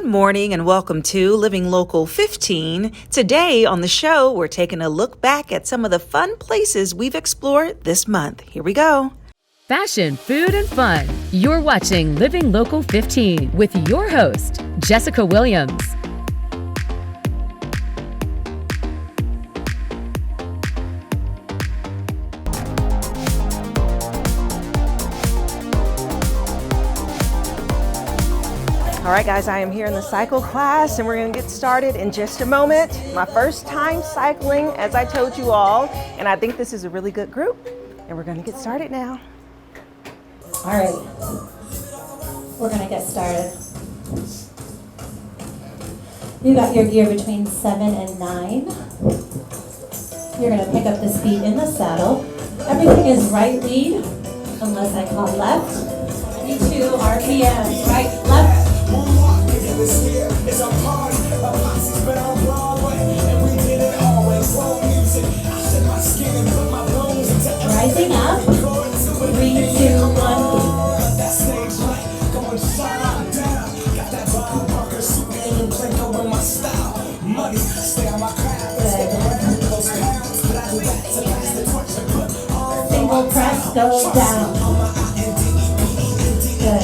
morning and welcome to Living Local 15. Today on the show, we're taking a look back at some of the fun places we've explored this month. Here we go. Fashion, food, and fun. You're watching Living Local 15 with your host, Jessica Williams. All right, guys, I am here in the cycle class and we're going to get started in just a moment. My first time cycling, as I told you all, and I think this is a really good group, and we're going to get started now. All right, we're going to get started. You got your gear between 7 and 9. You're going to pick up the speed in the saddle. Everything is right lead, unless I call left. 22 RPMs, right, left. It's a party, my posse's been on Broadway, and we did it always. Slow music, I shed my skin and put my bones into rising up. 3, 2, 1. That stage light going shine down. Got that Bob Barker suit and Clinko in my style. Money, stay on my craft. Those pounds, but I do that to pass the torch and put all single press, go down. Good.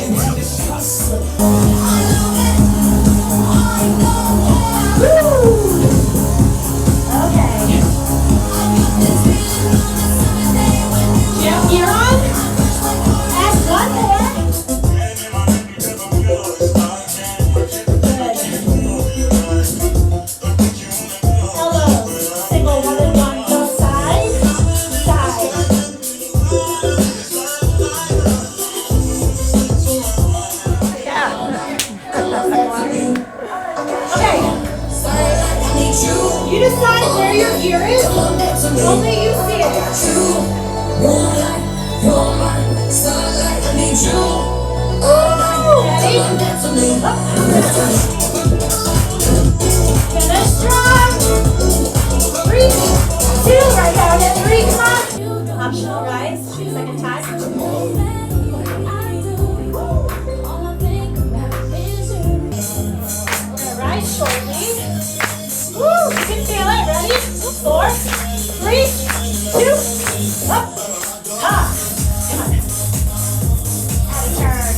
Okay. Jump gear on. And one more. Good. Elbows. Single one and one. Go side. Side. Okay. You decide where your gear is. Only you see it. Ready? Finish strong. 3, 2, right down at 3, come on. Optional rise, second time. Rise shortly. Woo, you can feel it. Ready? 4, 3, 2, up, ha. Come on. Add a turn.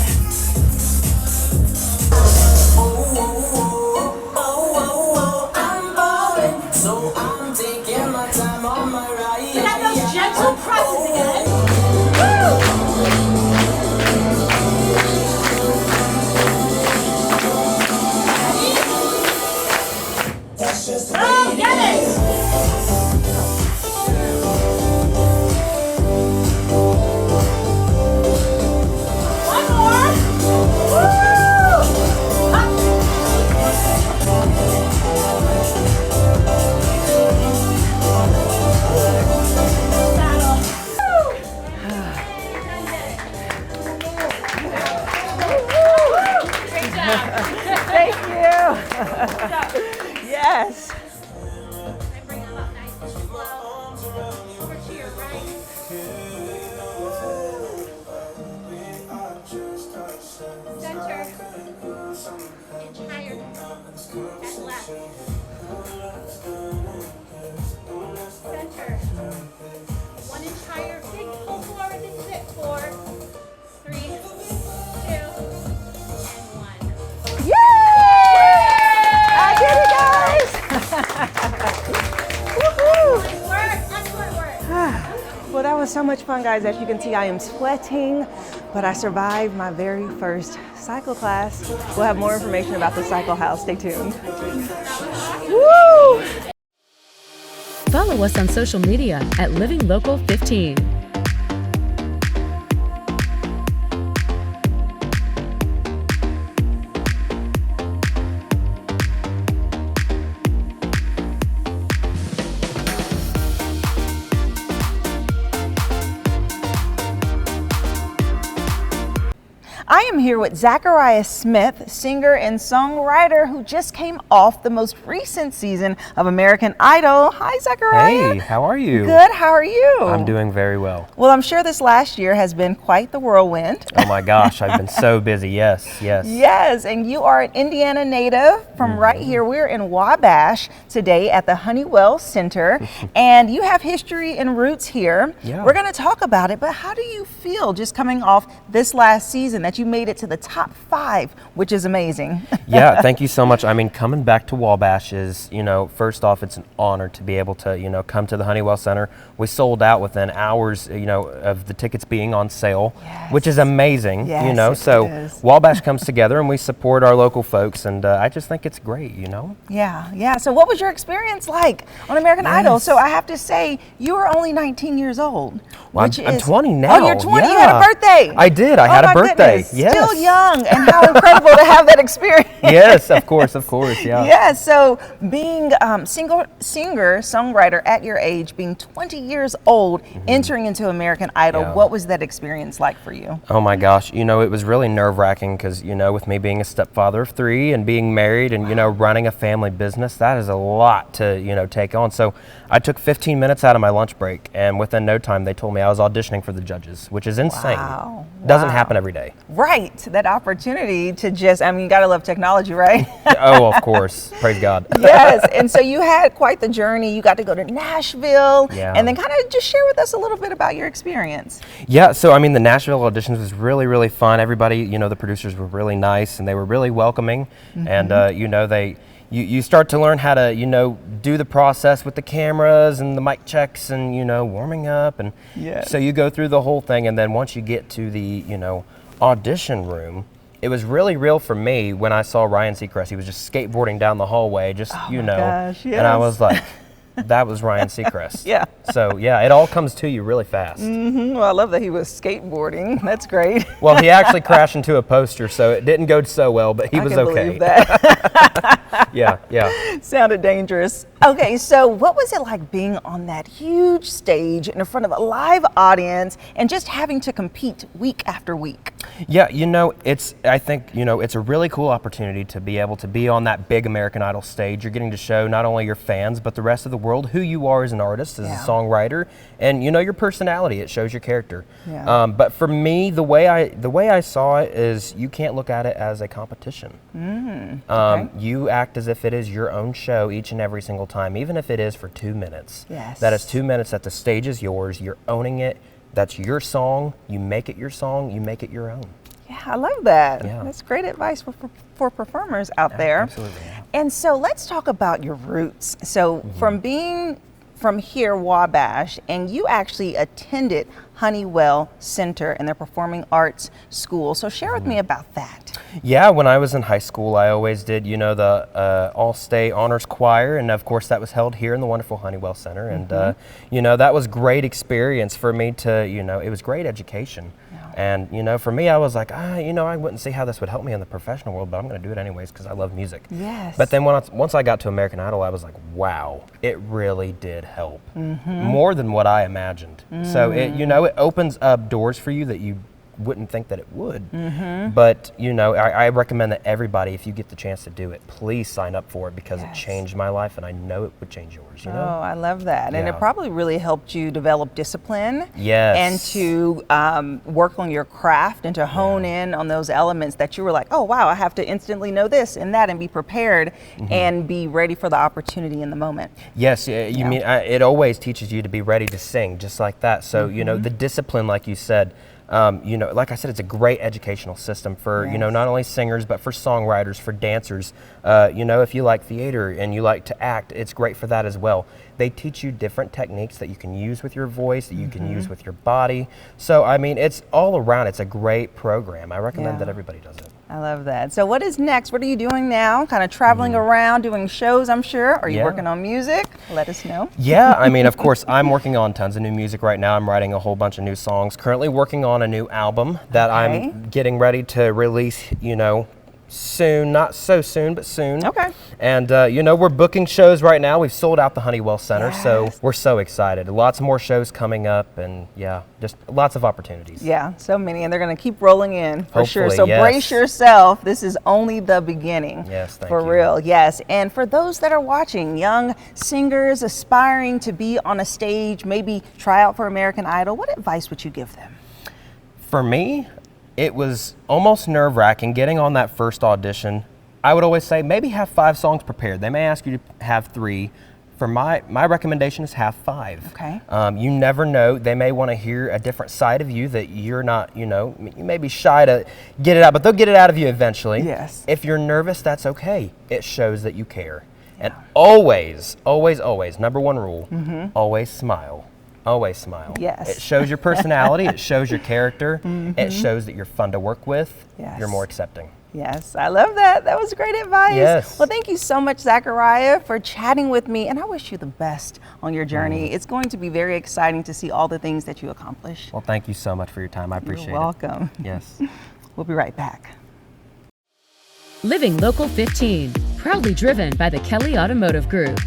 I'm ballin', so I'm taking my time on my ride. We have those gentle presses again. That's just the Oh, get it! One more. Woo! Up. Saddle. Great job. Thank you. Yes. Bring them up nice and slow. Over to your right. Center. Inch higher. And left. Center. 1 inch higher. Big pull forward and sit. 4, 3, 2, and 1. I did it, guys. Woohoo. Excellent work. Well, that was so much fun, guys. As you can see, I am sweating, but I survived my very first cycle class. We'll have more information about the cycle house. Stay tuned. Woo! Follow us on social media at Living Local 15. I am here with Zachariah Smith, singer and songwriter who just came off the most recent season of American Idol. Hi, Zachariah. Hey, how are you? Good, how are you? I'm doing very well. Well, I'm sure this last year has been quite the whirlwind. Oh my gosh, I've been so busy. Yes. Yes, and you are an Indiana native from right here. We're in Wabash today at the Honeywell Center, and you have history and roots here. Yeah. We're going to talk about it, but how do you feel just coming off this last season that you made it to the top 5, which is amazing? Yeah, thank you so much. I mean, coming back to Wabash is, first off, it's an honor to be able to, come to the Honeywell Center. We sold out within hours, of the tickets being on sale, which is amazing, Yes, So it is. Wabash comes together and we support our local folks, and I just think it's great, Yeah. So what was your experience like on American Idol? So I have to say, you were only 19 years old. Well, which I'm is, 20 now. Oh, you're 20. Yeah. You had a birthday. I did. I had a my birthday. Goodness. Yes. Still young, and how incredible to have that experience. Yes, of course, yeah. Yeah, so being singer, songwriter at your age, being 20 years old, entering into American Idol, Yeah. what was that experience like for you? Oh my gosh, it was really nerve-wracking because, with me being a stepfather of 3 and being married and, running a family business, that is a lot to, take on. So I took 15 minutes out of my lunch break, and within no time they told me I was auditioning for the judges, which is insane. Wow. Doesn't happen every day. Right, that opportunity to just, you gotta love technology, right? Oh, of course. Praise God. Yes, and so you had quite the journey. You got to go to Nashville, and then kind of just share with us a little bit about your experience. Yeah, so the Nashville auditions was really, really fun. Everybody, the producers were really nice and they were really welcoming, and you start to learn how to do the process with the cameras and the mic checks and warming up, and so you go through the whole thing, and then once you get to the audition room, it was really real for me when I saw Ryan Seacrest. He was just skateboarding down the hallway, Gosh, and I was like, that was Ryan Seacrest. Yeah. So it all comes to you really fast. Well, I love that he was skateboarding. That's great. Well, he actually crashed into a poster, so it didn't go so well, but he was I can okay. believe that. Yeah. Sounded dangerous. Okay, so what was it like being on that huge stage in front of a live audience and just having to compete week after week? Yeah, I think it's a really cool opportunity to be able to be on that big American Idol stage. You're getting to show not only your fans, but the rest of the world who you are as an artist, as a songwriter, and your personality. It shows your character. Yeah. But for me, the way I saw it is you can't look at it as a competition. Okay. You act as if it is your own show each and every single time, even if it is for 2 minutes. Yes. That is 2 minutes that the stage is yours. You're owning it. That's your song. You make it your song. You make it your own. Yeah, I love that. Yeah. That's great advice for performers out there. Absolutely. Yeah. And so let's talk about your roots. So from being from here, Wabash, and you actually attended Honeywell Center in their performing arts school. So share with me about that. Yeah, when I was in high school, I always did, the all-state honors choir, and of course that was held here in the wonderful Honeywell Center, and that was great experience for me to, it was great education. And, for me, I was like, I wouldn't see how this would help me in the professional world, but I'm going to do it anyways because I love music. Yes. But then once I got to American Idol, I was like, wow, it really did help. More than what I imagined. So, it opens up doors for you that you wouldn't think that it would. But, I recommend that everybody, if you get the chance to do it, please sign up for it because it changed my life and I know it would change yours, Oh, I love that. And it Yeah. probably really helped you develop discipline. Yes. And to work on your craft and to hone in on those elements that you were like, oh, wow, I have to instantly know this and that and be prepared and be ready for the opportunity in the moment. Yes, you mean it always teaches you to be ready to sing, just like that. So the discipline, like you said, like I said, it's a great educational system for not only singers but for songwriters, for dancers. If you like theater and you like to act, it's great for that as well. They teach you different techniques that you can use with your voice, that you can use with your body. So it's all around. It's a great program. I recommend that everybody does it. I love that. So what is next? What are you doing now? Kind of traveling around, doing shows, I'm sure. Are you working on music? Let us know. Yeah, of course, I'm working on tons of new music right now. I'm writing a whole bunch of new songs. Currently working on a new album that I'm getting ready to release, soon, not so soon, but soon. Okay. And we're booking shows right now. We've sold out the Honeywell Center, so Yes. we're so excited. Lots more shows coming up, and just lots of opportunities. Yeah, so many, and they're going to keep rolling in for sure. Hopefully, So yes. brace yourself. This is only the beginning. Yes, thank for you. real. Yes, and for those that are watching, young singers aspiring to be on a stage, maybe try out for American Idol, what advice would you give them? For me, it was almost nerve-wracking getting on that first audition. I would always say maybe have 5 songs prepared. They may ask you to have 3. For my recommendation is have 5. Okay. You never know. They may want to hear a different side of you that you're not, you may be shy to get it out, but they'll get it out of you eventually. Yes. If you're nervous, that's okay. It shows that you care. And always, always, always, number 1 rule, always smile. Always smile. Yes. It shows your personality. It shows your character. It shows that you're fun to work with. Yes. You're more accepting. Yes, I love that. That was great advice. Yes. Well, thank you so much, Zachariah, for chatting with me, and I wish you the best on your journey. It's going to be very exciting to see all the things that you accomplish. Well, thank you so much for your time. I appreciate You're welcome. it. Yes. We'll be right back. Living Local 15, proudly driven by the Kelly Automotive Group.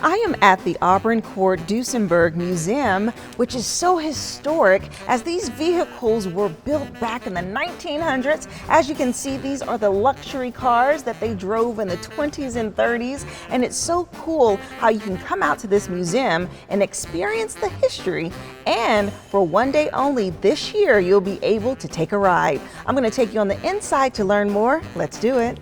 I am at the Auburn Court Duesenberg Museum, which is so historic as these vehicles were built back in the 1900s. As you can see, these are the luxury cars that they drove in the 20s and 30s. And it's so cool how you can come out to this museum and experience the history. And for one day only this year, you'll be able to take a ride. I'm going to take you on the inside to learn more. Let's do it.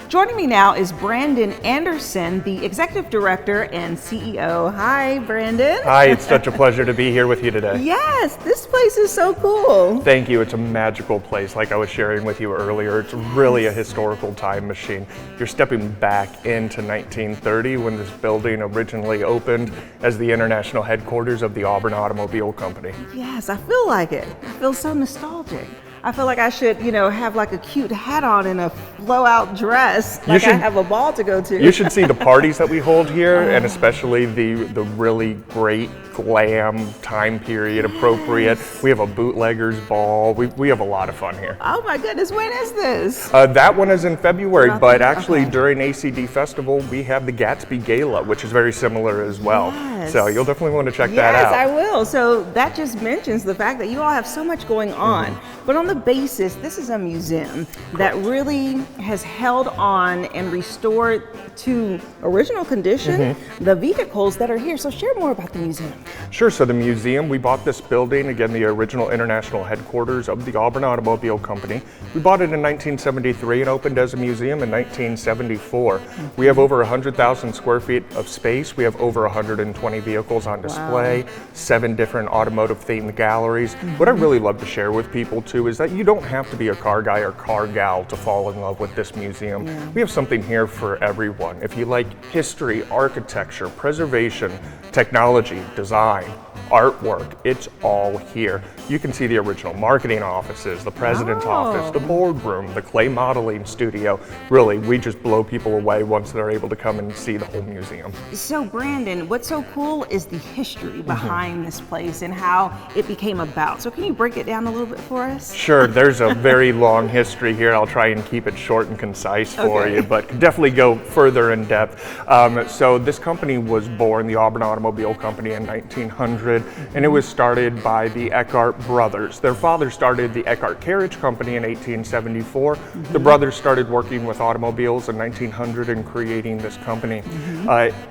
Joining me now is Brandon Anderson, the Executive Director and CEO. Hi, Brandon. Hi, it's such a pleasure to be here with you today. Yes, this place is so cool. Thank you. It's a magical place. Like I was sharing with you earlier, it's really a historical time machine. You're stepping back into 1930 when this building originally opened as the international headquarters of the Auburn Automobile Company. Yes, I feel like it. I feel so nostalgic. I feel like I should, have like a cute hat on and a blowout dress, like I have a ball to go to. You should see the parties that we hold here, and especially the really great glam time period appropriate. We have a bootleggers ball. We have a lot of fun here. Oh my goodness, when is this? That one is in February, but actually okay. during ACD Festival, we have the Gatsby Gala, which is very similar as well. Yes. So you'll definitely want to check that out. Yes, I will. So that just mentions the fact that you all have so much going on. But on the basis, this is a museum that really has held on and restored to original condition the vehicles that are here. So share more about the museum. Sure, so the museum, we bought this building, again, the original international headquarters of the Auburn Automobile Company. We bought it in 1973 and opened as a museum in 1974. We have over 100,000 square feet of space. We have over 120 vehicles on display, 7 different automotive themed galleries. What I really love to share with people too is that you don't have to be a car guy or car gal to fall in love with this museum. We have something here for everyone. If you like history, architecture, preservation, technology, design, artwork, it's all here. You can see the original marketing offices, the president's office, the boardroom, the clay modeling studio. Really, we just blow people away once they're able to come and see the whole museum. So Brandon, what's so cool is the history behind this place and how it became about. So can you break it down a little bit for us? Sure, there's a very long history here. I'll try and keep it short and concise for you, but definitely go further in depth. So this company was born, the Auburn Automobile Company, in 1900, and it was started by the Eckhart brothers. Their father started the Eckhart Carriage Company in 1874. The brothers started working with automobiles in 1900 and creating this company.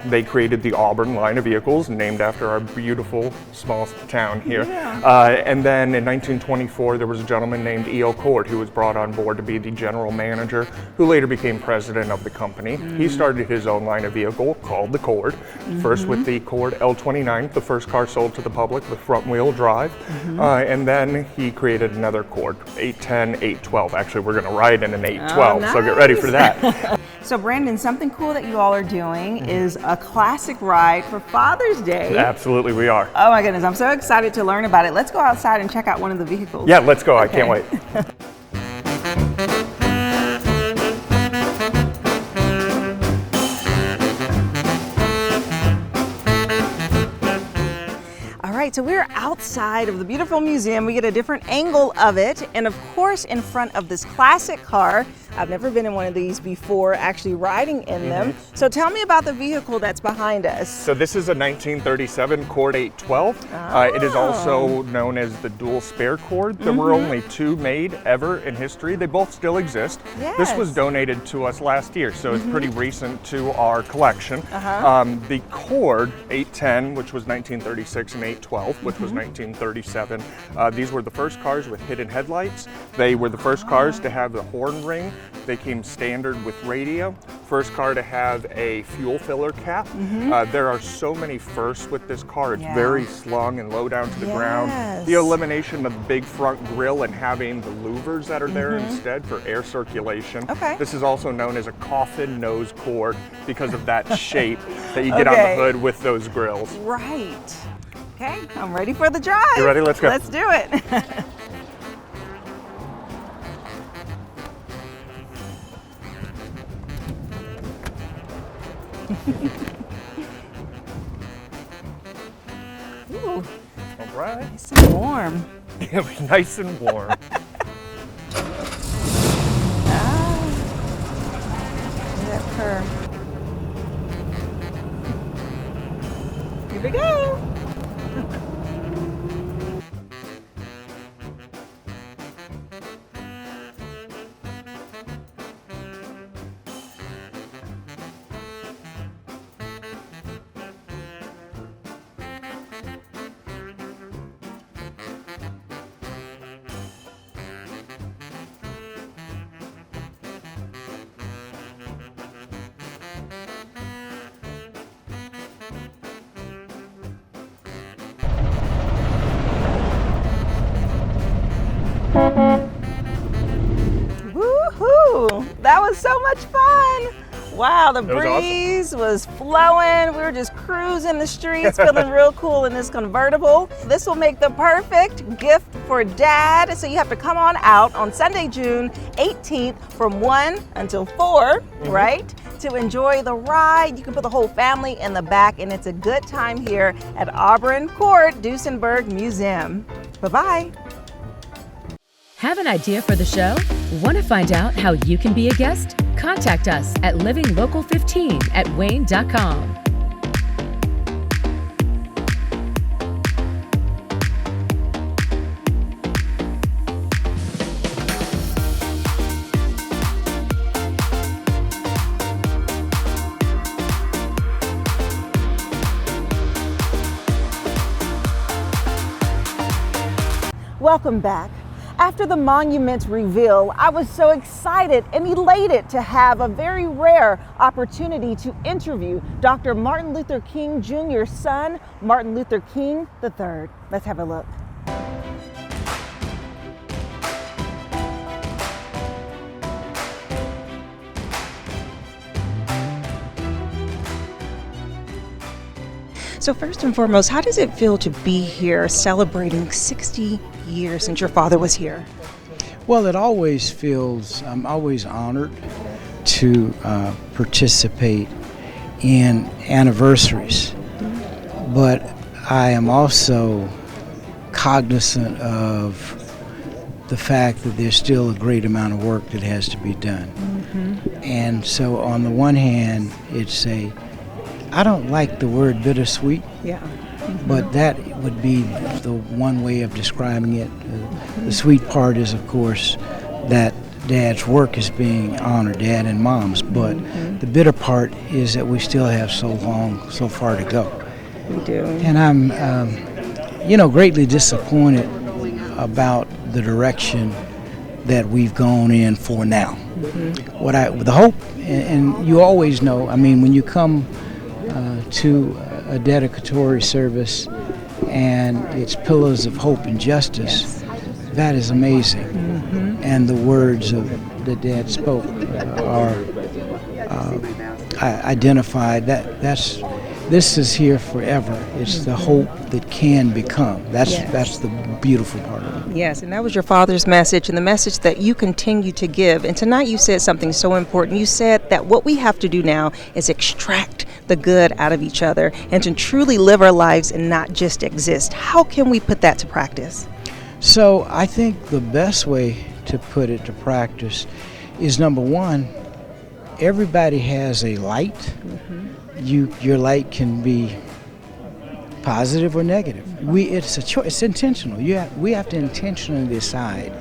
They created the Auburn line of vehicles, named after our beautiful small town here. And then in 1924, there was a gentleman named E.O. Cord who was brought on board to be the general manager, who later became president of the company. He started his own line of vehicle called the Cord, first with the Cord L29, the first car sold to the public with front wheel drive. And then he created another chord, 810, 812. Actually, we're going to ride in an 812, so get ready for that. So Brandon, something cool that you all are doing is a classic ride for Father's Day. Absolutely, we are. Oh my goodness, I'm so excited to learn about it. Let's go outside and check out one of the vehicles. Yeah, let's go. I can't wait. All right, so we're outside of the beautiful museum. We get a different angle of it, and of course in front of this classic car. I've never been in one of these before, actually riding in them. So tell me about the vehicle that's behind us. So this is a 1937 Cord 812. It is also known as the dual spare cord. There were only 2 made ever in history. They both still exist. This was donated to us last year, so it's pretty recent to our collection. The Cord 810, which was 1936, and 812, which was 1937. These were the first cars with hidden headlights. They were the first cars to have the horn ring. They came standard with radio. First car to have a fuel filler cap. There are so many firsts with this car. It's very slung and low down to the ground. The elimination of the big front grille and having the louvers that are there instead for air circulation. This is also known as a coffin nose cord because of that shape that you get on the hood with those grills. Right. Okay, I'm ready for the drive. You ready? Let's go. Let's do it. Ooh, All right. nice and warm. It'll be nice and warm. Look at that curve. Here we go. Woohoo! That was so much fun. Wow, the breeze was flowing. We were just cruising the streets, feeling real cool in this convertible. This will make the perfect gift for Dad. So you have to come on out on Sunday, June 18th from 1 until 4, right? To enjoy the ride. You can put the whole family in the back, and it's a good time here at Auburn Court Duesenberg Museum. Bye-bye. Have an idea for the show? Want to find out how you can be a guest? Contact us at livinglocal15@wayne.com. Welcome back. After the monument reveal, I was so excited and elated to have a very rare opportunity to interview Dr. Martin Luther King Jr.'s son, Martin Luther King III. Let's have a look. So first and foremost, how does it feel to be here celebrating 60 years since your father was here? Well, it always feels, I'm always honored to participate in anniversaries, but I am also cognizant of the fact that there's still a great amount of work that has to be done. And so on the one hand, I don't like the word bittersweet. Yeah. But that would be the one way of describing it. The sweet part is, of course, that Dad's work is being honored, Dad and Mom's. But the bitter part is that we still have so far to go. We do. And I'm, greatly disappointed about the direction that we've gone in for now. The hope, and you always know, I mean, when you come to a dedicatory service and it's pillars of hope and justice. That is amazing. And the words that Dad spoke are identified. This is here forever. It's the hope that can become. That's the beautiful part of it. Yes, and that was your father's message and the message that you continue to give. And tonight you said something so important. You said that what we have to do now is extract the good out of each other and to truly live our lives and not just exist. How can we put that to practice? So I think the best way to put it to practice is, number one, everybody has a light. Your light can be positive or negative. It's a choice. It's intentional. We have to intentionally decide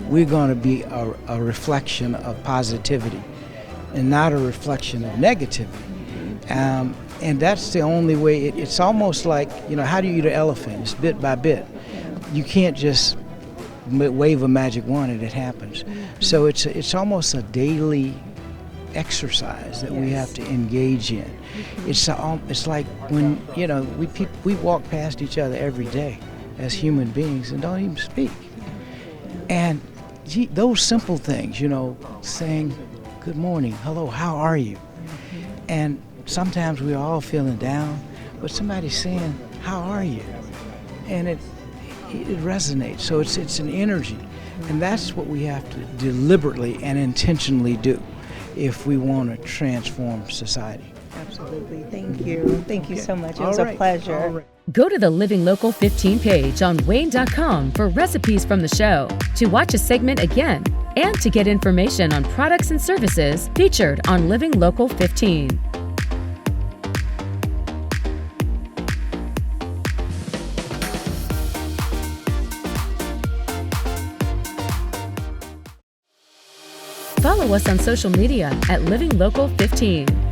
we're going to be a reflection of positivity and not a reflection of negativity. And that's the only way. It's almost like, how do you eat an elephant? It's bit by bit. You can't just wave a magic wand and it happens. So it's almost a daily exercise that we have to engage in. It's like when we walk past each other every day as human beings and don't even speak. And those simple things, saying good morning, hello, how are you? And sometimes we're all feeling down, but somebody's saying how are you? And it resonates. So it's an energy, and that's what we have to deliberately and intentionally do if we want to transform society. Absolutely. Thank you. Thank you so much. It was a pleasure. Go to the Living Local 15 page on WANE.com for recipes from the show, to watch a segment again, and to get information on products and services featured on Living Local 15. Follow us on social media at Living Local 15.